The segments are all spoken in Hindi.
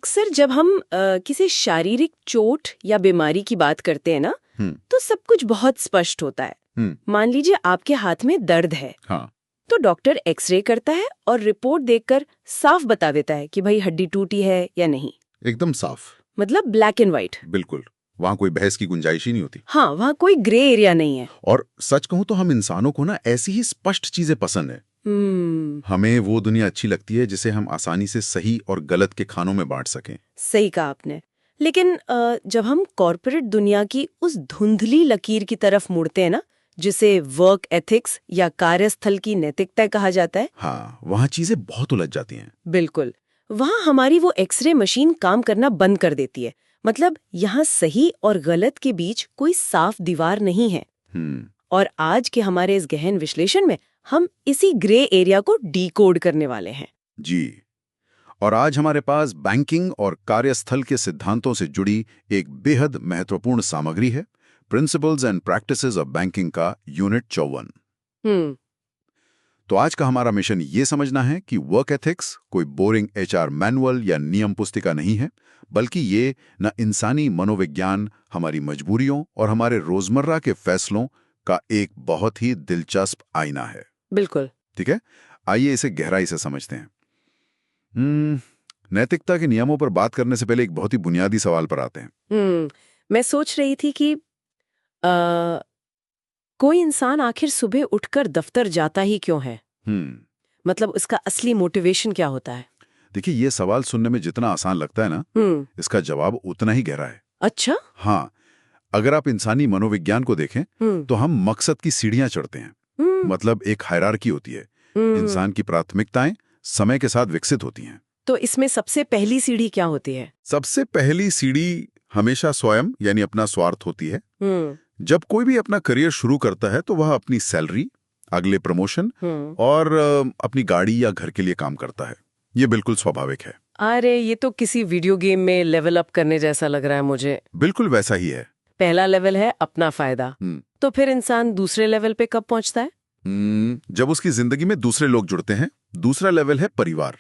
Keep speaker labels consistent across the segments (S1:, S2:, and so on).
S1: अक्सर जब हम किसी शारीरिक चोट या बीमारी की बात करते हैं ना, तो सब कुछ बहुत स्पष्ट होता है। मान लीजिए आपके हाथ में दर्द है।
S2: हाँ,
S1: तो डॉक्टर एक्सरे करता है और रिपोर्ट देखकर साफ बता देता है कि भाई हड्डी टूटी है या नहीं।
S2: एकदम साफ।
S1: मतलब ब्लैक एंड व्हाइट।
S2: बिल्कुल, वहाँ कोई बहस की गुंजाइश ही नहीं होती।
S1: हाँ, वहाँ कोई ग्रे एरिया नहीं है।
S2: और सच कहूँ तो हम इंसानों को ना ऐसी ही स्पष्ट चीजें पसंद है। हमें वो दुनिया अच्छी लगती है जिसे हम आसानी से सही और गलत के खानों में बांट सकें।
S1: सही कहा आपने। लेकिन जब हम कॉर्पोरेट दुनिया की उस धुंधली लकीर की तरफ मुड़ते हैं ना, जिसे वर्क एथिक्स या कार्यस्थल की नैतिकता कहा जाता है।
S2: हाँ, वहाँ चीजें बहुत उलझ जाती हैं।
S1: बिल्कुल, वहाँ हमारी वो एक्सरे मशीन काम करना बंद कर देती है। मतलब यहाँ सही और गलत के बीच कोई साफ दीवार नहीं है। और आज के हमारे इस गहन विश्लेषण में हम इसी ग्रे एरिया को डीकोड करने वाले हैं।
S2: जी, और आज हमारे पास बैंकिंग और कार्यस्थल के सिद्धांतों से जुड़ी एक बेहद महत्वपूर्ण सामग्री है, principles and practices of banking का यूनिट 54। तो आज का हमारा मिशन ये समझना है कि वर्क एथिक्स कोई बोरिंग एचआर मैनुअल या नियम पुस्तिका नहीं है, बल्कि ये न इंसानी मनोविज्ञान, हमारी मजबूरियों और हमारे रोजमर्रा के फैसलों का एक बहुत ही दिलचस्प आईना है।
S1: बिल्कुल।
S2: ठीक है, आइए इसे गहराई से समझते हैं। नैतिकता के नियमों पर बात करने से पहले एक बहुत ही बुनियादी सवाल पर आते हैं।
S1: मैं सोच रही थी कि कोई इंसान आखिर सुबह उठकर दफ्तर जाता ही क्यों है? मतलब उसका असली मोटिवेशन क्या होता है?
S2: देखिए, ये सवाल सुनने में जितना आसान लगता है ना, इसका जवाब उतना ही गहरा है।
S1: अच्छा?
S2: हाँ, अगर आप इंसानी मनोविज्ञान को देखें तो हम मकसद की सीढ़ियां चढ़ते हैं। मतलब एक हायरार्की होती है। इंसान की प्राथमिकताएं समय के साथ विकसित होती हैं।
S1: तो इसमें सबसे पहली सीढ़ी क्या होती है?
S2: सबसे पहली सीढ़ी हमेशा स्वयं यानी अपना स्वार्थ होती है। जब कोई भी अपना करियर शुरू करता है तो वह अपनी सैलरी, अगले प्रमोशन और अपनी गाड़ी या घर के लिए काम करता है। ये बिल्कुल स्वाभाविक है।
S1: अरे, ये तो किसी वीडियो गेम में लेवल अप करने जैसा लग रहा है मुझे।
S2: बिल्कुल वैसा ही है।
S1: पहला लेवल है अपना फायदा। तो फिर इंसान दूसरे लेवल पे कब पहुंचता है?
S2: जब उसकी जिंदगी में दूसरे लोग जुड़ते हैं। दूसरा लेवल है परिवार।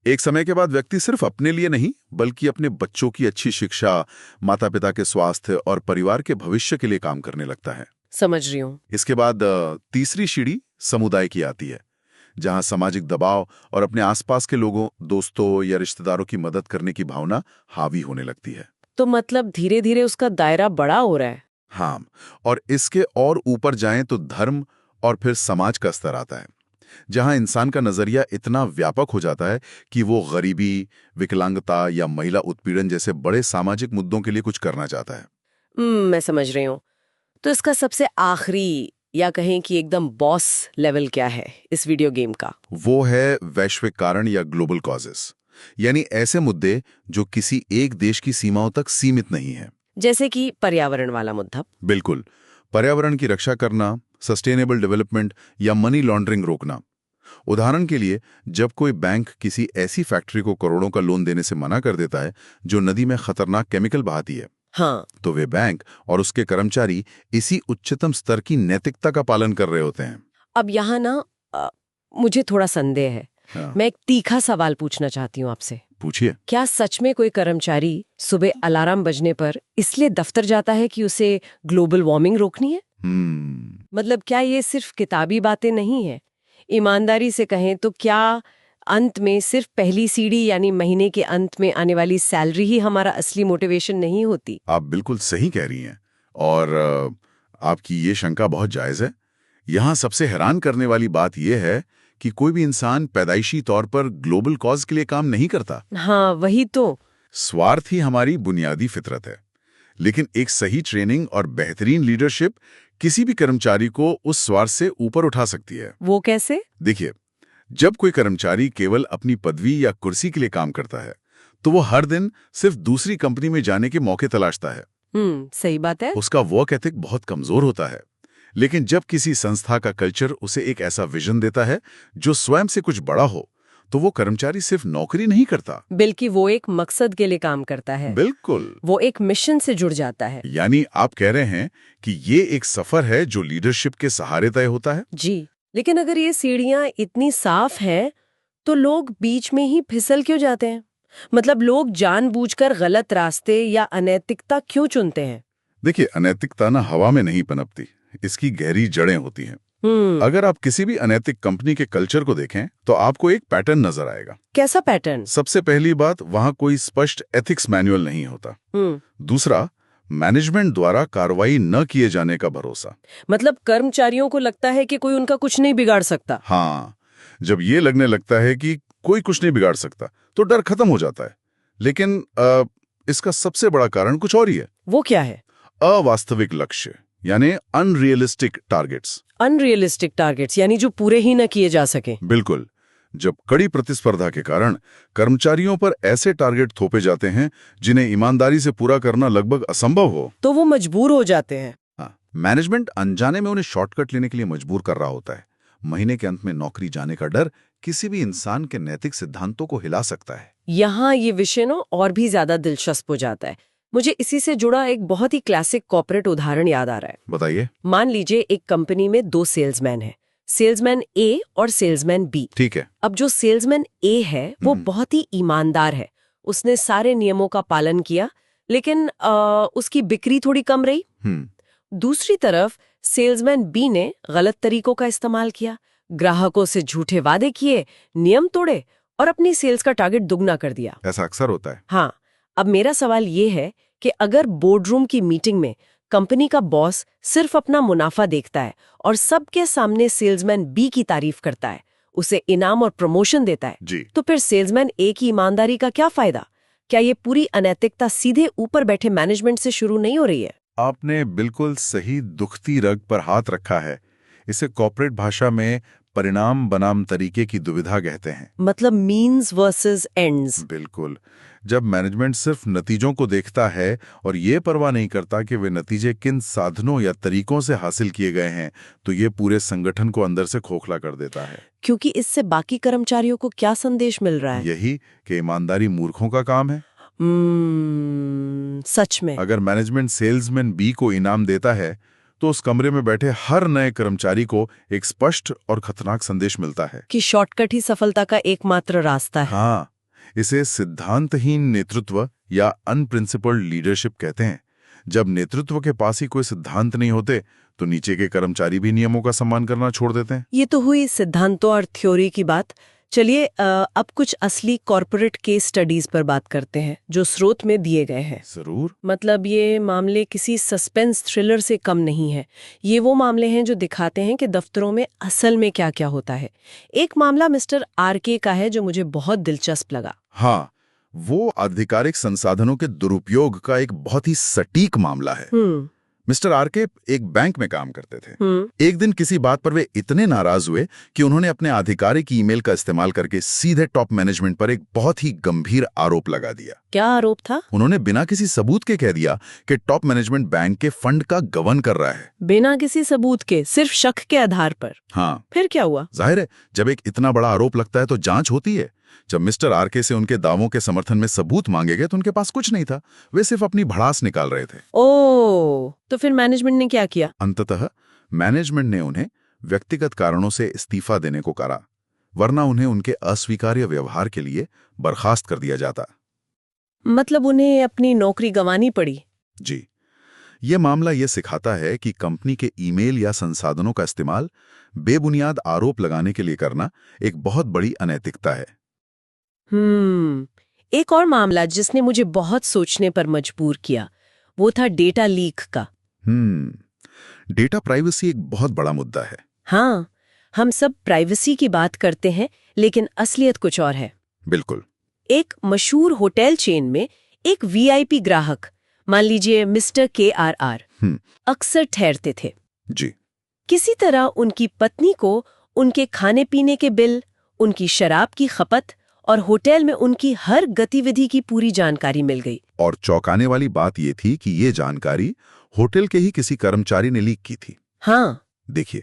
S2: एक समय के बाद व्यक्ति सिर्फ अपने लिए नहीं, बल्कि अपने बच्चों की अच्छी शिक्षा, माता पिता के स्वास्थ्य और परिवार के भविष्य के लिए काम करने लगता है।
S1: समझ रही हूँ।
S2: इसके बाद तीसरी सीढ़ी समुदाय की आती है, जहां सामाजिक दबाव और अपने आसपास के लोगों, दोस्तों या रिश्तेदारों की मदद करने की भावना हावी होने लगती है।
S1: तो मतलब धीरे धीरे उसका दायरा बड़ा हो रहा है।
S2: हाँ, और इसके और ऊपर जाएं तो धर्म और फिर समाज का स्तर आता है, जहां इंसान का नजरिया इतना व्यापक हो जाता है कि वो गरीबी, विकलांगता या महिला उत्पीड़न जैसे बड़े सामाजिक मुद्दों के लिए कुछ करना चाहता है।
S1: मैं समझ रही हूँ। तो इसका सबसे आखिरी या कहें कि एकदम बॉस लेवल क्या है इस वीडियो गेम का?
S2: वो है वैश्विक कारण या ग्लोबल कॉजेस, यानी ऐसे मुद्दे जो किसी एक देश की सीमाओं तक सीमित नहीं है।
S1: जैसे कि पर्यावरण वाला मुद्दा।
S2: बिल्कुल, पर्यावरण की रक्षा करना, सस्टेनेबल डेवलपमेंट या मनी लॉन्ड्रिंग रोकना। उदाहरण के लिए, जब कोई बैंक किसी ऐसी फैक्ट्री को करोड़ों का लोन देने से मना कर देता है जो नदी में खतरनाक केमिकल बहाती है,
S1: हाँ,
S2: तो वे बैंक और उसके कर्मचारी इसी उच्चतम स्तर की नैतिकता का पालन कर रहे होते हैं।
S1: अब यहाँ ना मुझे थोड़ा संदेह है।
S2: हाँ।
S1: मैं एक तीखा सवाल पूछना चाहती हूँ आपसे।
S2: पूछिए।
S1: क्या सच में कोई कर्मचारी सुबह अलार्म बजने पर इसलिए दफ्तर जाता है कि उसे ग्लोबल वार्मिंग रोकनी है? मतलब क्या ये सिर्फ किताबी बातें नहीं है? ईमानदारी से कहें तो क्या अंत में सिर्फ पहली सीढ़ी यानी महीने के अंत में आने वाली सैलरी ही हमारा असली मोटिवेशन नहीं होती?
S2: आप बिल्कुल सही कह रही हैं, और आपकी ये शंका बहुत जायज है। यहाँ सबसे हैरान करने वाली बात यह है कि कोई भी इंसान पैदाइशी तौर पर ग्लोबल कॉज के लिए काम नहीं करता।
S1: हाँ, वही तो।
S2: स्वार्थ ही हमारी बुनियादी फितरत है। लेकिन एक सही ट्रेनिंग और बेहतरीन लीडरशिप किसी भी कर्मचारी को उस स्वार्थ से ऊपर उठा सकती है।
S1: वो कैसे?
S2: देखिए, जब कोई कर्मचारी केवल अपनी पदवी या कुर्सी के लिए काम करता है, तो वो हर दिन सिर्फ दूसरी कंपनी में जाने के मौके तलाशता है।
S1: सही बात है।
S2: उसका वर्क एथिक बहुत कमजोर होता है। लेकिन जब किसी संस्था का कल्चर उसे एक ऐसा विजन देता है जो स्वयं से कुछ बड़ा हो, तो वो कर्मचारी सिर्फ नौकरी नहीं करता,
S1: बल्कि वो एक मकसद के लिए काम करता है।
S2: बिल्कुल,
S1: वो एक मिशन से जुड़ जाता है।
S2: यानी आप कह रहे हैं कि ये एक सफर है जो लीडरशिप के सहारे तय होता है।
S1: जी, लेकिन अगर ये सीढ़ियां इतनी साफ हैं, तो लोग बीच में ही फिसल क्यों जाते हैं? मतलब लोग जानबूझकर गलत रास्ते या अनैतिकता क्यों चुनते हैं?
S2: देखिए, अनैतिकता ना हवा में नहीं पनपती, इसकी गहरी जड़ें होती हैं। अगर आप किसी भी अनैतिक कंपनी के कल्चर को देखें तो आपको एक पैटर्न नजर आएगा।
S1: कैसा पैटर्न?
S2: सबसे पहली बात, वहां कोई स्पष्ट एथिक्स मैनुअल नहीं होता। दूसरा, मैनेजमेंट द्वारा कार्रवाई न किए जाने का भरोसा।
S1: मतलब कर्मचारियों को लगता है कि कोई उनका कुछ नहीं बिगाड़ सकता।
S2: हाँ, जब ये लगने लगता है कि कोई कुछ नहीं बिगाड़ सकता तो डर खत्म हो जाता है। लेकिन इसका सबसे बड़ा कारण कुछ और ही है।
S1: वो क्या है?
S2: अवास्तविक लक्ष्य, यानी अनरियलिस्टिक टारगेट्स।
S1: अनरियलिस्टिक टारगेट्स यानी जो पूरे ही न किए जा सके।
S2: बिल्कुल। जब कड़ी प्रतिस्पर्धा के कारण कर्मचारियों पर ऐसे टारगेट थोपे जाते हैं जिन्हें ईमानदारी से पूरा करना लगभग असंभव हो,
S1: तो वो मजबूर हो जाते हैं।
S2: हाँ, मैनेजमेंट अनजाने में उन्हें शॉर्टकट लेने के लिए मजबूर कर रहा होता है। महीने के अंत में नौकरी जाने का डर किसी भी इंसान के नैतिक सिद्धांतों को हिला सकता है।
S1: यहाँ ये विषय ना और भी ज्यादा दिलचस्प हो जाता है। मुझे इसी से जुड़ा एक बहुत ही क्लासिक कॉर्पोरेट उदाहरण याद आ रहा है।
S2: बताइए।
S1: मान लीजिए एक कंपनी में 2 सेल्समैन हैं, सेल्समैन ए और सेल्समैन बी।
S2: ठीक है।
S1: अब जो सेल्समैन ए है वो बहुत ही ईमानदार है, उसने सारे नियमों का पालन किया, लेकिन उसकी बिक्री थोड़ी कम रही। दूसरी तरफ सेल्समैन बी ने गलत तरीकों का इस्तेमाल किया, ग्राहकों से झूठे वादे किए, नियम तोड़े और अपनी सेल्स का टारगेट दुगना कर दिया।
S2: ऐसा अक्सर होता है।
S1: हाँ, अब मेरा सवाल ये है कि अगर बोर्डरूम की मीटिंग में कंपनी का बॉस सिर्फ अपना मुनाफा देखता है और सबके सामने सेल्समैन बी की तारीफ करता है, उसे इनाम और प्रमोशन देता है,
S2: जी।
S1: तो फिर सेल्समैन ए की ईमानदारी का क्या फायदा? क्या ये पूरी अनैतिकता सीधे ऊपर बैठे मैनेजमेंट से शुरू नहीं हो रही है?
S2: आपने बिल्कुल सही दुखती रग पर हाथ रखा है। इसे कॉर्पोरेट भाषा में परिणाम बनाम तरीके की दुविधा कहते हैं।
S1: मतलब मीन्स वर्सेस एंड्स।
S2: बिल्कुल। जब मैनेजमेंट सिर्फ नतीजों को देखता है और ये परवाह नहीं करता कि वे नतीजे किन साधनों या तरीकों से हासिल किए गए हैं, तो ये पूरे संगठन को अंदर से खोखला कर देता है।
S1: क्योंकि इससे बाकी कर्मचारियों को क्या संदेश मिल रहा है?
S2: यही कि ईमानदारी मूर्खों का काम है।
S1: सच में।
S2: अगर मैनेजमेंट सेल्समैन बी को इनाम देता है तो उस कमरे में बैठे हर नए कर्मचारी को एक स्पष्ट और खतरनाक संदेश मिलता है
S1: कि शॉर्टकट ही सफलता का एकमात्र रास्ता है।
S2: हाँ, इसे सिद्धांतहीन नेतृत्व या अनप्रिंसिपल्ड लीडरशिप कहते हैं। जब नेतृत्व के पास ही कोई सिद्धांत नहीं होते तो नीचे के कर्मचारी भी नियमों का सम्मान करना छोड़ देते हैं।
S1: ये तो हुई सिद्धांतों और थ्योरी की बात। चलिए अब कुछ असली कॉर्पोरेट केस स्टडीज पर बात करते हैं जो स्रोत में दिए गए हैं।
S2: जरूर।
S1: मतलब ये मामले किसी सस्पेंस थ्रिलर से कम नहीं है। ये वो मामले हैं जो दिखाते हैं कि दफ्तरों में असल में क्या क्या होता है। एक मामला मिस्टर आरके का है जो मुझे बहुत दिलचस्प लगा।
S2: हाँ, वो आधिकारिक संसाधनों के दुरुपयोग का एक बहुत ही सटीक मामला है। मिस्टर आरके एक बैंक में काम करते थे। एक दिन किसी बात पर वे इतने नाराज हुए कि उन्होंने अपने आधिकारिक ईमेल का इस्तेमाल करके सीधे टॉप मैनेजमेंट पर एक बहुत ही गंभीर आरोप लगा दिया।
S1: क्या आरोप था?
S2: उन्होंने बिना किसी सबूत के कह दिया कि टॉप मैनेजमेंट बैंक के फंड का गबन कर रहा है।
S1: बिना किसी सबूत के, सिर्फ शक के आधार पर?
S2: हाँ।
S1: फिर क्या हुआ?
S2: जाहिर है, जब एक इतना बड़ा आरोप लगता है तो जांच होती है। जब मिस्टर आरके से उनके दावों के समर्थन में सबूत मांगे गए तो उनके पास कुछ नहीं था। वे सिर्फ अपनी भड़ास निकाल रहे थे।
S1: ओह, तो फिर मैनेजमेंट ने क्या किया?
S2: अंततः मैनेजमेंट ने उन्हें व्यक्तिगत कारणों से इस्तीफा देने को कहा, वरना उन्हें उनके अस्वीकार्य व्यवहार के लिए बर्खास्त कर दिया जाता।
S1: मतलब उन्हें अपनी नौकरी गंवानी पड़ी?
S2: जी। ये मामला ये सिखाता है कि कंपनी के ईमेल या संसाधनों का इस्तेमाल बेबुनियाद आरोप लगाने के लिए करना एक बहुत बड़ी अनैतिकता है।
S1: एक और मामला जिसने मुझे बहुत सोचने पर मजबूर किया, वो था डेटा लीक का।
S2: डेटा प्राइवेसी एक बहुत बड़ा मुद्दा है।
S1: हाँ, हम सब प्राइवेसी की बात करते हैं, लेकिन असलियत कुछ और है।
S2: बिल्कुल।
S1: एक मशहूर होटल चेन में एक वीआईपी ग्राहक, मान लीजिए मिस्टर KRR, अक्सर ठहरते थे।
S2: जी।
S1: किसी तरह उनकी पत्नी को उनके खाने पीने के बिल, उनकी शराब की खपत और होटल में उनकी हर गतिविधि की पूरी जानकारी मिल गई।
S2: और चौंकाने वाली बात ये थी कि ये जानकारी होटल के ही किसी कर्मचारी ने लीक की थी।
S1: हाँ।
S2: देखिए,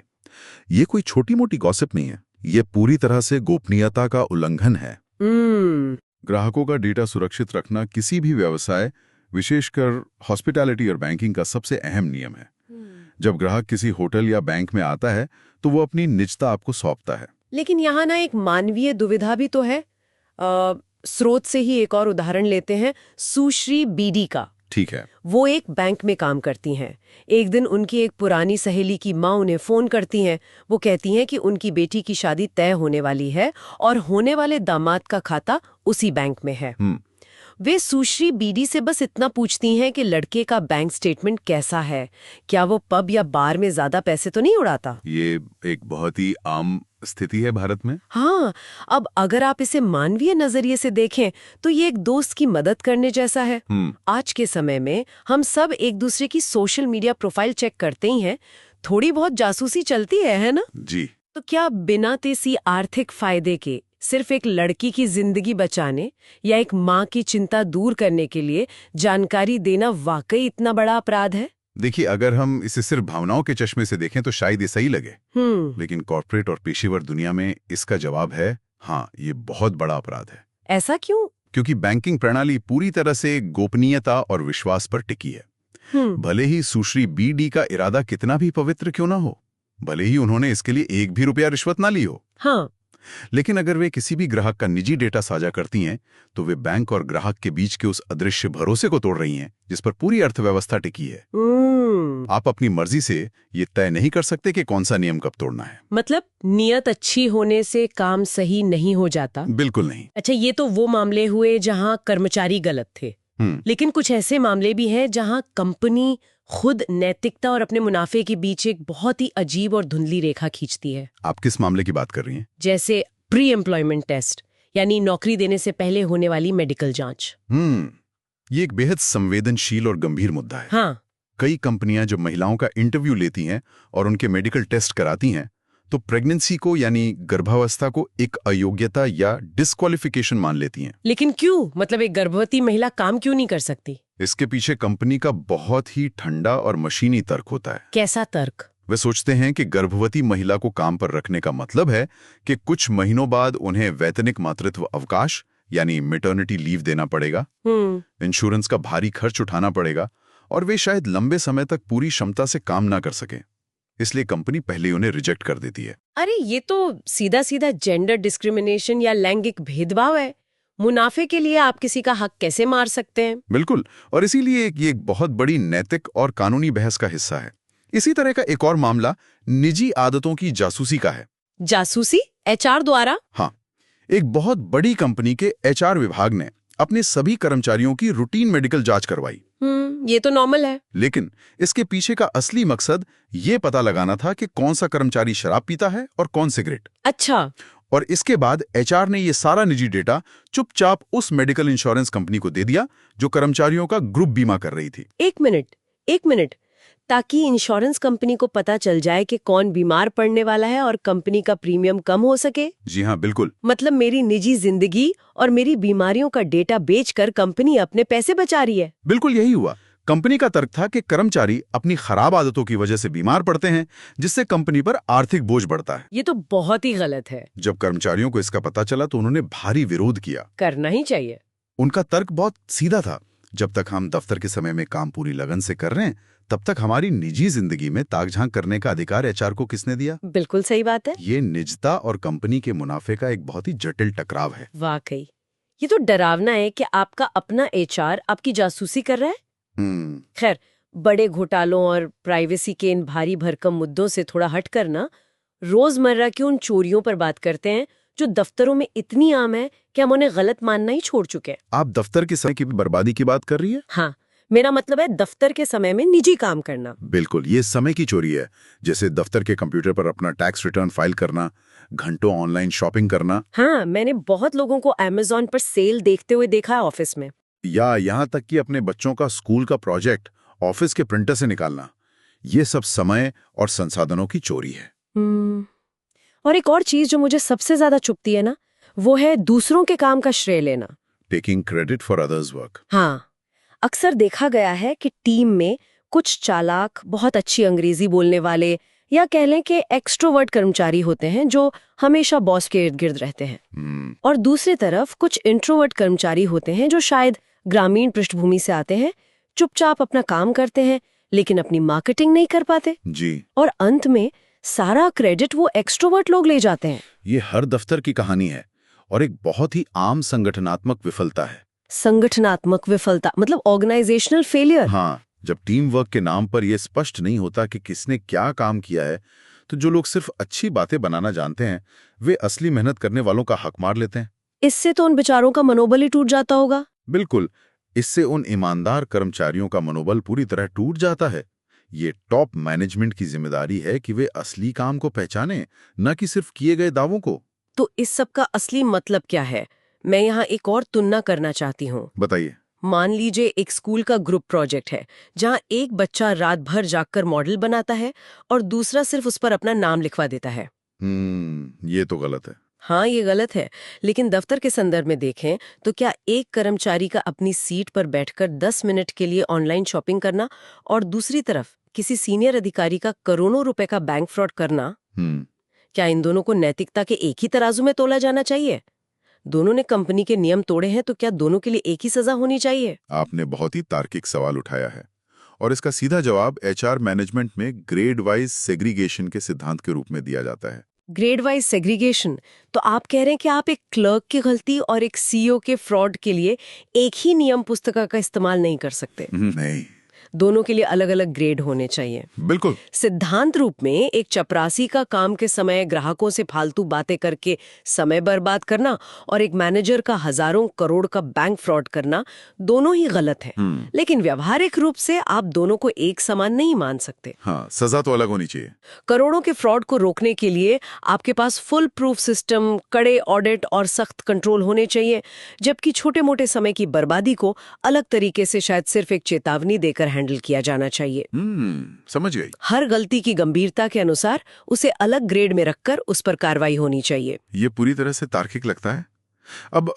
S2: ये कोई छोटी मोटी गॉसिप नहीं है, ये पूरी तरह से गोपनीयता का उल्लंघन है। ग्राहकों का डेटा सुरक्षित रखना किसी भी व्यवसाय, विशेषकर हॉस्पिटैलिटी और बैंकिंग का सबसे अहम नियम है। जब ग्राहक किसी होटल या बैंक में आता है तो वो अपनी निजता आपको सौंपता है।
S1: लेकिन यहाँ ना एक मानवीय दुविधा भी तो है। स्रोत से ही एक और उदाहरण लेते हैं, सुश्री बीडी का।
S2: ठीक है।
S1: वो एक बैंक में काम करती हैं। एक दिन उनकी एक पुरानी सहेली की माँ उन्हें फोन करती हैं। वो कहती हैं कि उनकी बेटी की शादी तय होने वाली है और होने वाले दामाद का खाता उसी बैंक में है। वे सुश्री बीडी से बस इतना पूछती हैं कि लड़के का बैंक स्टेटमेंट कैसा है, क्या वो पब या बार में ज्यादा पैसे तो नहीं उड़ाता।
S2: ये एक बहुत ही आम स्थिति है भारत में।
S1: हाँ, अब अगर आप इसे मानवीय नजरिए से देखें तो ये एक दोस्त की मदद करने जैसा है। आज के समय में हम सब एक दूसरे की सोशल मीडिया प्रोफाइल चेक करते ही हैं, थोड़ी बहुत जासूसी चलती है ना?
S2: जी।
S1: तो क्या बिना किसी आर्थिक फायदे के सिर्फ एक लड़की की जिंदगी बचाने या एक माँ की चिंता दूर करने के लिए जानकारी देना वाकई इतना बड़ा अपराध है?
S2: देखिए, अगर हम इसे सिर्फ भावनाओं के चश्मे से देखें तो शायद ये सही लगे। लेकिन कॉर्पोरेट और पेशेवर दुनिया में इसका जवाब है हाँ, ये बहुत बड़ा अपराध है।
S1: ऐसा क्यों?
S2: क्योंकि बैंकिंग प्रणाली पूरी तरह से गोपनीयता और विश्वास पर टिकी है। भले ही सुश्री बीडी का इरादा कितना भी पवित्र क्यों ना हो, भले ही उन्होंने इसके लिए एक भी रुपया रिश्वत ना ली हो,
S1: हाँ,
S2: लेकिन अगर वे किसी भी ग्राहक का निजी डेटा साझा करती हैं तो वे बैंक और ग्राहक के बीच के उस अदृश्य भरोसे को तोड़ रही हैं जिस पर पूरी अर्थव्यवस्था टिकी है। आप अपनी मर्जी से ये तय नहीं कर सकते कि कौन सा नियम कब तोड़ना है।
S1: मतलब नियत अच्छी होने से काम सही नहीं हो जाता?
S2: बिल्कुल नहीं।
S1: अच्छा, ये तो वो मामले हुए जहां कर्मचारी गलत थे। लेकिन कुछ ऐसे मामले भी हैं जहां कंपनी खुद नैतिकता और अपने मुनाफे के बीच एक बहुत ही अजीब और धुंधली रेखा खींचती है।
S2: आप किस मामले की बात कर रही हैं?
S1: जैसे प्री एम्प्लॉयमेंट टेस्ट, यानी नौकरी देने से पहले होने वाली मेडिकल जांच।
S2: ये एक बेहद संवेदनशील और गंभीर मुद्दा है।
S1: हाँ।
S2: कई कंपनियां जब महिलाओं का इंटरव्यू लेती हैं और उनके मेडिकल टेस्ट कराती हैं तो प्रेगनेंसी को यानी गर्भावस्था को एक अयोग्यता या डिस्क्वालिफिकेशन मान लेती हैं।
S1: लेकिन क्यों? मतलब एक गर्भवती महिला काम क्यों नहीं कर सकती?
S2: इसके पीछे कंपनी का बहुत ही ठंडा और मशीनी तर्क होता है।
S1: कैसा तर्क?
S2: वे सोचते हैं कि गर्भवती महिला को काम पर रखने का मतलब है कि कुछ महीनों बाद उन्हें वैतनिक मातृत्व अवकाश यानी मैटरनिटी लीव देना पड़ेगा, इंश्योरेंस का भारी खर्च उठाना पड़ेगा और वे शायद लंबे समय तक पूरी क्षमता से काम ना कर सकें। इसलिए कंपनी पहले उन्हें रिजेक्ट कर देती है।
S1: अरे ये तो सीधा सीधा जेंडर डिस्क्रिमिनेशन या लैंगिक भेदभाव है। मुनाफे के लिए आप किसी का हक कैसे मार सकते हैं?
S2: बिल्कुल, और इसीलिए ये एक बहुत बड़ी नैतिक और कानूनी बहस का हिस्सा है। इसी तरह का एक और मामला निजी आदतों की जासूसी का है।
S1: जासूसी एचआर द्वारा?
S2: हाँ, एक बहुत बड़ी कंपनी के एचआर विभाग ने अपने सभी कर्मचारियों की रूटीन मेडिकल जांच करवाई।
S1: ये तो नॉर्मल है।
S2: लेकिन इसके पीछे का असली मकसद ये पता लगाना था कि कौन सा कर्मचारी शराब पीता है और कौन सिगरेट।
S1: अच्छा।
S2: और इसके बाद एचआर ने ये सारा निजी डेटा चुपचाप उस मेडिकल इंश्योरेंस कंपनी को दे दिया जो कर्मचारियों का ग्रुप बीमा कर रही थी।
S1: एक मिनट, ताकि इंश्योरेंस कंपनी को पता चल जाए कि कौन बीमार पड़ने वाला है और कंपनी का प्रीमियम कम हो सके?
S2: जी हाँ, बिल्कुल।
S1: मतलब मेरी निजी जिंदगी और मेरी बीमारियों का डेटा बेचकर कंपनी अपने पैसे बचा रही है।
S2: बिल्कुल यही हुआ। कंपनी का तर्क था कि कर्मचारी अपनी खराब आदतों की वजह से बीमार पड़ते हैं, जिससे कंपनी पर आर्थिक बोझ बढ़ता है।
S1: ये तो बहुत ही गलत है।
S2: जब कर्मचारियों को इसका पता चला तो उन्होंने भारी विरोध किया।
S1: करना ही चाहिए।
S2: उनका तर्क बहुत सीधा था, जब तक हम दफ्तर के समय में काम पूरी लगन से कर रहे हैं तब तक हमारी निजी जिंदगी में ताक-झांक करने का अधिकार एचआर को किसने दिया?
S1: बिल्कुल सही बात है।
S2: ये निजता और कंपनी के मुनाफे का एक बहुत ही जटिल टकराव है।
S1: वाकई ये तो डरावना है कि आपका अपना एचआर आपकी जासूसी कर रहा है। खैर, बड़े घोटालों और प्राइवेसी के इन भारी भरकम मुद्दों से थोड़ा हटकर ना रोजमर्रा की उन चोरियों पर बात करते हैं जो दफ्तरों में इतनी आम है कि हम उन्हें गलत मानना ही छोड़ चुके हैं।
S2: आप दफ्तर के समय की बर्बादी की बात कर रही है?
S1: हाँ, मेरा मतलब है दफ्तर के समय में निजी काम करना।
S2: बिल्कुल, ये समय की चोरी है। जैसे दफ्तर के कंप्यूटर पर अपना टैक्स रिटर्न फाइल करना, घंटों ऑनलाइन शॉपिंग करना।
S1: हाँ, मैंने बहुत लोगों को अमेज़न पर सेल देखते हुए देखा है ऑफिस में।
S2: या यहाँ तक कि अपने बच्चों का स्कूल का प्रोजेक्ट ऑफिस के प्रिंटर से निकालना। ये सब समय और संसाधनों की चोरी है।
S1: और एक और चीज जो मुझे सबसे ज्यादा चुभती है ना, वो है दूसरों के काम का श्रेय लेना।
S2: Taking credit for others work.
S1: हाँ, अक्सर देखा गया है कि टीम में कुछ चालाक, बहुत अच्छी अंग्रेजी बोलने वाले या कह लें कि एक्सट्रोवर्ट कर्मचारी होते हैं जो हमेशा बॉस के इर्द गिर्द रहते हैं। और दूसरी तरफ कुछ इंट्रोवर्ट कर्मचारी होते हैं जो शायद ग्रामीण पृष्ठभूमि से आते हैं, चुपचाप अपना काम करते हैं लेकिन अपनी मार्केटिंग नहीं कर पाते
S2: जी।
S1: और अंत में सारा क्रेडिट वो एक्सट्रोवर्ट लोग ले जाते हैं।
S2: ये हर दफ्तर की कहानी है और एक बहुत ही आम संगठनात्मक विफलता है।
S1: संगठनात्मक विफलता मतलब ऑर्गेनाइजेशनल फेलियर?
S2: हाँ, जब टीम वर्क के नाम पर यह स्पष्ट नहीं होता कि किसने क्या काम किया है, तो जो लोग सिर्फ अच्छी बातें बनाना जानते हैं वे असली मेहनत करने वालों का हक मार लेते हैं।
S1: इससे तो उन बेचारों का मनोबल ही टूट जाता होगा।
S2: बिल्कुल, इससे उन ईमानदार कर्मचारियों का मनोबल पूरी तरह टूट जाता है। ये टॉप मैनेजमेंट की जिम्मेदारी है कि वे असली काम को पहचाने, न कि सिर्फ किए गए दावों को।
S1: तो इस सब का असली मतलब क्या है? मैं यहाँ एक और तुलना करना चाहती हूँ।
S2: बताइए।
S1: मान लीजिए एक स्कूल का ग्रुप प्रोजेक्ट है जहाँ एक बच्चा रात भर जागकर मॉडल बनाता है और दूसरा सिर्फ उस पर अपना नाम लिखवा देता है।
S2: ये तो गलत है।
S1: हाँ, ये गलत है, लेकिन दफ्तर के संदर्भ में देखें तो क्या एक कर्मचारी का अपनी सीट पर बैठकर 10 मिनट के लिए ऑनलाइन शॉपिंग करना और दूसरी तरफ किसी सीनियर अधिकारी का करोड़ों रुपए का बैंक फ्रॉड करना, क्या इन दोनों को नैतिकता के एक ही तराजू में तोला जाना चाहिए? दोनों ने कंपनी के नियम तोड़े हैं तो क्या दोनों के लिए एक ही सजा होनी चाहिए?
S2: आपने बहुत ही तार्किक सवाल उठाया है और इसका सीधा जवाब एचआर मैनेजमेंट में ग्रेड वाइज सेग्रीगेशन के सिद्धांत के रूप में दिया जाता है।
S1: Grade wise segregation? तो आप कह रहे हैं कि आप एक क्लर्क की गलती और एक सीईओ के फ्रॉड के लिए एक ही नियम पुस्तिका का इस्तेमाल नहीं कर सकते?
S2: नहीं,
S1: दोनों के लिए अलग अलग ग्रेड होने चाहिए।
S2: बिल्कुल।
S1: सिद्धांत रूप में एक चपरासी का काम के समय ग्राहकों से फालतू बातें करके समय बर्बाद करना और एक मैनेजर का हजारों करोड़ का बैंक फ्रॉड करना दोनों ही गलत हैं। लेकिन व्यावहारिक रूप से आप दोनों को एक समान नहीं मान सकते।
S2: हाँ, सजा तो अलग होनी चाहिए।
S1: करोड़ों के फ्रॉड को रोकने के लिए आपके पास फुल प्रूफ सिस्टम, कड़े ऑडिट और सख्त कंट्रोल होने चाहिए, जबकि छोटे मोटे समय की बर्बादी को अलग तरीके से शायद सिर्फ एक चेतावनी देकर हैंडल किया जाना चाहिए।
S2: समझ गई।
S1: हर गलती की गंभीरता के अनुसार उसे अलग ग्रेड में रखकर उस पर कार्रवाई होनी चाहिए।
S2: ये पूरी तरह से तार्किक लगता है। अब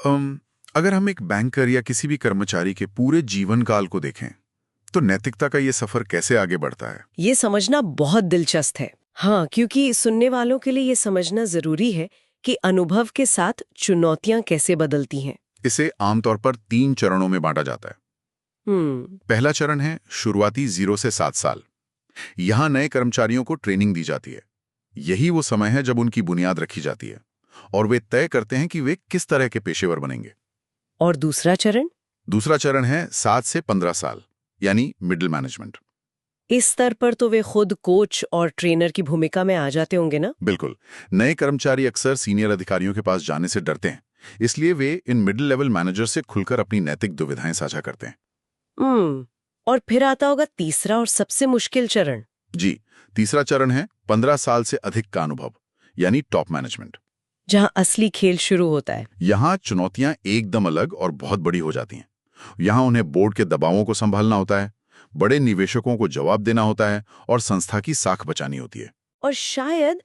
S2: अगर हम एक बैंकर या किसी भी कर्मचारी के पूरे जीवन काल को देखें तो नैतिकता का ये सफर कैसे आगे बढ़ता है?
S1: ये समझना बहुत दिलचस्प है। हाँ, क्योंकि सुनने वालों के लिए ये समझना जरूरी है कि अनुभव के साथ चुनौतियां कैसे बदलती हैं।
S2: इसे आमतौर पर 3 चरणों में बांटा जाता है। पहला चरण है शुरुआती 0 से 7 साल। यहां नए कर्मचारियों को ट्रेनिंग दी जाती है। यही वो समय है जब उनकी बुनियाद रखी जाती है और वे तय करते हैं कि वे किस तरह के पेशेवर बनेंगे।
S1: और दूसरा चरण?
S2: दूसरा चरण है 7 से 15 साल, यानी मिडिल मैनेजमेंट।
S1: इस स्तर पर तो वे खुद कोच और ट्रेनर की भूमिका में आ जाते होंगे ना?
S2: बिल्कुल। नए कर्मचारी अक्सर सीनियर अधिकारियों के पास जाने से डरते हैं, इसलिए वे इन मिडिल लेवल मैनेजर से खुलकर अपनी नैतिक दुविधाएं साझा करते हैं।
S1: और फिर आता होगा तीसरा और सबसे मुश्किल चरण।
S2: जी, तीसरा चरण है 15 साल से अधिक का अनुभव, यानी टॉप मैनेजमेंट,
S1: जहां असली खेल शुरू होता है।
S2: यहां चुनौतियां एकदम अलग और बहुत बड़ी हो जाती हैं। यहां उन्हें बोर्ड के दबावों को संभालना होता है, बड़े निवेशकों को जवाब देना होता है और संस्था की साख बचानी होती है।
S1: और शायद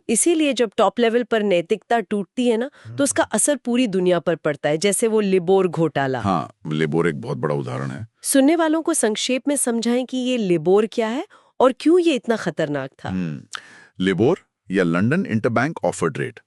S1: इसीलिए जब टॉप लेवल पर नैतिकता टूटती है ना, तो उसका असर पूरी दुनिया पर पड़ता है, जैसे वो लिबोर घोटाला।
S2: हाँ, लिबोर एक बहुत बड़ा उदाहरण है।
S1: सुनने वालों को संक्षेप में समझाएं कि ये लिबोर क्या है और क्यों ये इतना खतरनाक था।
S2: लिबोर या लंदन इंटरबैंक ऑफर्ड रेट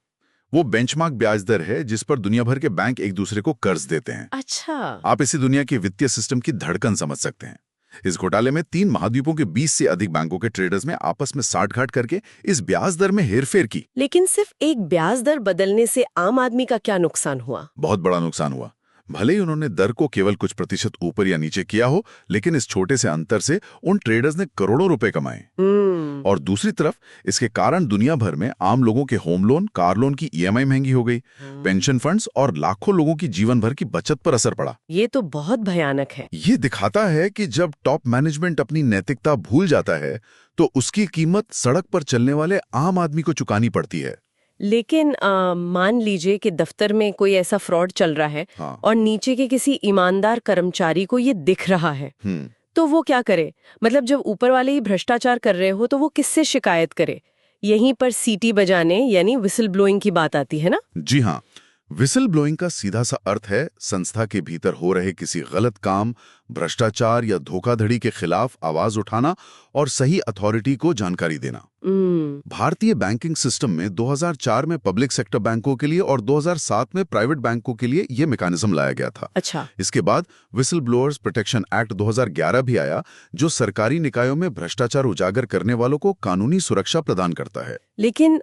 S2: वो बेंचमार्क ब्याज दर है जिस पर दुनिया भर के बैंक एक दूसरे को कर्ज देते हैं।
S1: अच्छा।
S2: आप इसी दुनिया के वित्तीय सिस्टम की धड़कन समझ सकते हैं। इस घोटाले में 3 महाद्वीपों के 20 से अधिक बैंकों के ट्रेडर्स में आपस में साठगांठ करके इस ब्याज दर में हेरफेर की।
S1: लेकिन सिर्फ एक ब्याज दर बदलने से आम आदमी का क्या नुकसान हुआ?
S2: बहुत बड़ा नुकसान हुआ। भले ही उन्होंने दर को केवल कुछ प्रतिशत ऊपर या नीचे किया हो, लेकिन इस छोटे से अंतर से उन ट्रेडर्स ने करोड़ों रुपए कमाए। और दूसरी तरफ इसके कारण दुनिया भर में आम लोगों के होम लोन, कार लोन की ईएमआई महंगी हो गई, पेंशन फंड्स और लाखों लोगों की जीवन भर की बचत पर असर पड़ा।
S1: ये तो बहुत भयानक है।
S2: ये दिखाता है कि जब टॉप मैनेजमेंट अपनी नैतिकता भूल जाता है तो उसकी कीमत सड़क पर चलने वाले आम आदमी को चुकानी पड़ती है।
S1: लेकिन मान लीजिए कि दफ्तर में कोई ऐसा फ्रॉड चल रहा है।
S2: हाँ।
S1: और नीचे के किसी ईमानदार कर्मचारी को ये दिख रहा है, तो वो क्या करे? मतलब जब ऊपर वाले ही भ्रष्टाचार कर रहे हो तो वो किससे शिकायत करे? यहीं पर सीटी बजाने यानी विसल ब्लोइंग की बात आती है ना?
S2: जी हाँ, विसल ब्लोइंग का सीधा सा अर्थ है संस्था के भीतर हो रहे किसी गलत काम, भ्रष्टाचार या धोखाधड़ी के खिलाफ आवाज उठाना और सही अथॉरिटी को जानकारी देना। भारतीय बैंकिंग सिस्टम में 2004 में पब्लिक सेक्टर बैंकों के लिए और 2007 में प्राइवेट बैंकों के लिए यह मैकेनिज्म लाया गया था।
S1: अच्छा। इसके
S2: बाद विसल ब्लोअर्स प्रोटेक्शन एक्ट 2011 भी आया, जो सरकारी निकायों में भ्रष्टाचार उजागर करने वालों को कानूनी सुरक्षा प्रदान करता है।
S1: लेकिन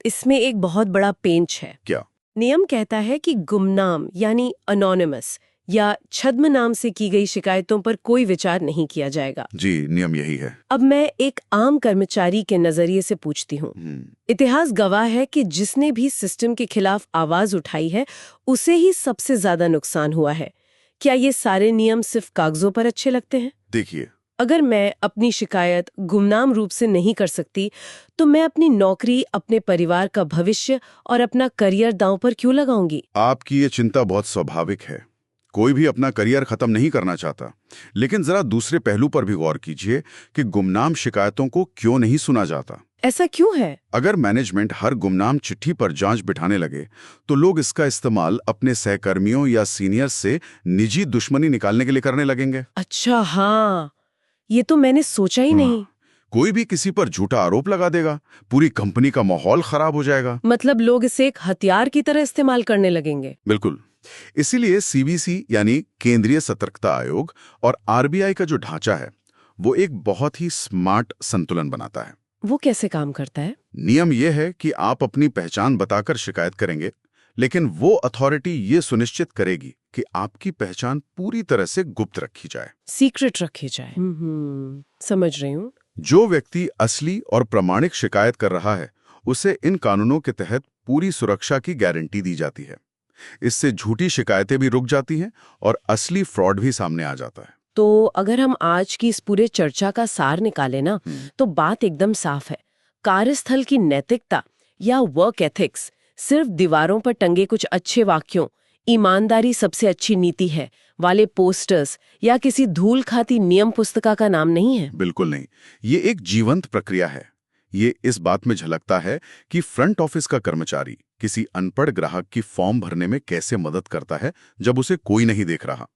S1: इसमें एक बहुत बड़ा पेंच है।
S2: क्या?
S1: नियम कहता है कि गुमनाम यानी अनोनिमस या छद्म नाम से की गई शिकायतों पर कोई विचार नहीं किया जाएगा।
S2: जी, नियम यही है।
S1: अब मैं एक आम कर्मचारी के नजरिए से पूछती हूँ। इतिहास गवाह है कि जिसने भी सिस्टम के खिलाफ आवाज उठाई है उसे ही सबसे ज्यादा नुकसान हुआ है। क्या ये सारे नियम सिर्फ कागजों पर अच्छे लगते हैं?
S2: देखिए,
S1: अगर मैं अपनी शिकायत गुमनाम रूप से नहीं कर सकती तो मैं अपनी नौकरी, अपने परिवार का भविष्य और अपना करियर दांव पर क्यों लगाऊंगी?
S2: आपकी ये चिंता बहुत स्वाभाविक है। कोई भी अपना करियर खत्म नहीं करना चाहता। लेकिन जरा दूसरे पहलू पर भी गौर कीजिए कि गुमनाम शिकायतों को क्यों नहीं सुना जाता।
S1: ऐसा क्यों है?
S2: अगर मैनेजमेंट हर गुमनाम चिट्ठी पर जांच बिठाने लगे तो लोग इसका इस्तेमाल अपने सहकर्मियों या सीनियर्स से निजी दुश्मनी निकालने के लिए करने लगेंगे।
S1: अच्छा, हाँ, ये तो मैंने सोचा ही नहीं।
S2: कोई भी किसी पर झूठा आरोप लगा देगा, पूरी कंपनी का माहौल खराब हो जाएगा।
S1: मतलब लोग इसे एक हथियार की तरह इस्तेमाल करने लगेंगे।
S2: बिल्कुल। इसीलिए सीबीसी यानी केंद्रीय सतर्कता आयोग और आरबीआई का जो ढांचा है वो एक बहुत ही स्मार्ट संतुलन बनाता है।
S1: वो कैसे काम करता है?
S2: नियम यह है कि आप अपनी पहचान बताकर शिकायत करेंगे, लेकिन वो अथॉरिटी ये सुनिश्चित करेगी कि आपकी पहचान पूरी तरह से गुप्त रखी जाए,
S1: सीक्रेट रखी जाए। समझ रही हूँ।
S2: जो व्यक्ति असली और प्रामाणिक शिकायत कर रहा है उसे इन कानूनों के तहत पूरी सुरक्षा की गारंटी दी जाती है। इससे झूठी शिकायतें भी रुक जाती हैं और असली फ्रॉड भी सामने आ जाता है।
S1: तो अगर हम आज की इस पूरे चर्चा का सार निकालें ना, तो बात एकदम साफ है। कार्यस्थल की नैतिकता या वर्क एथिक्स सिर्फ दीवारों पर टंगे कुछ अच्छे वाक्यों, ईमानदारी सबसे अच्छी नीति है वाले पोस्टर्स या किसी धूल खाती नियम पुस्तिका का नाम नहीं है।
S2: बिल्कुल नहीं। ये एक जीवंत प्रक्रिया है। ये इस बात में झलकता है कि फ्रंट ऑफिस का कर्मचारी किसी अनपढ़ ग्राहक की फॉर्म भरने में कैसे मदद करता है जब उसे कोई नहीं देख रहा।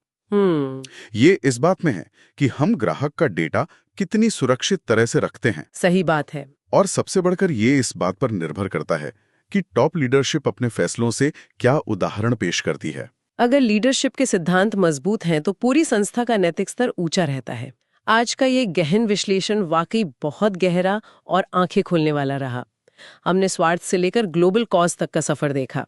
S2: ये इस बात में है कि हम ग्राहक का डेटा कितनी सुरक्षित तरह से रखते हैं।
S1: सही बात है।
S2: और सबसे बढ़कर ये इस बात पर निर्भर करता है कि टॉप लीडरशिप अपने फैसलों से क्या उदाहरण पेश करती है।
S1: अगर लीडरशिप के सिद्धांत मजबूत हैं तो पूरी संस्था का नैतिक स्तर ऊंचा रहता है। आज का ये गहन विश्लेषण वाकई बहुत गहरा और आंखें खोलने वाला रहा। हमने स्वार्थ से लेकर ग्लोबल कॉज तक का सफर देखा।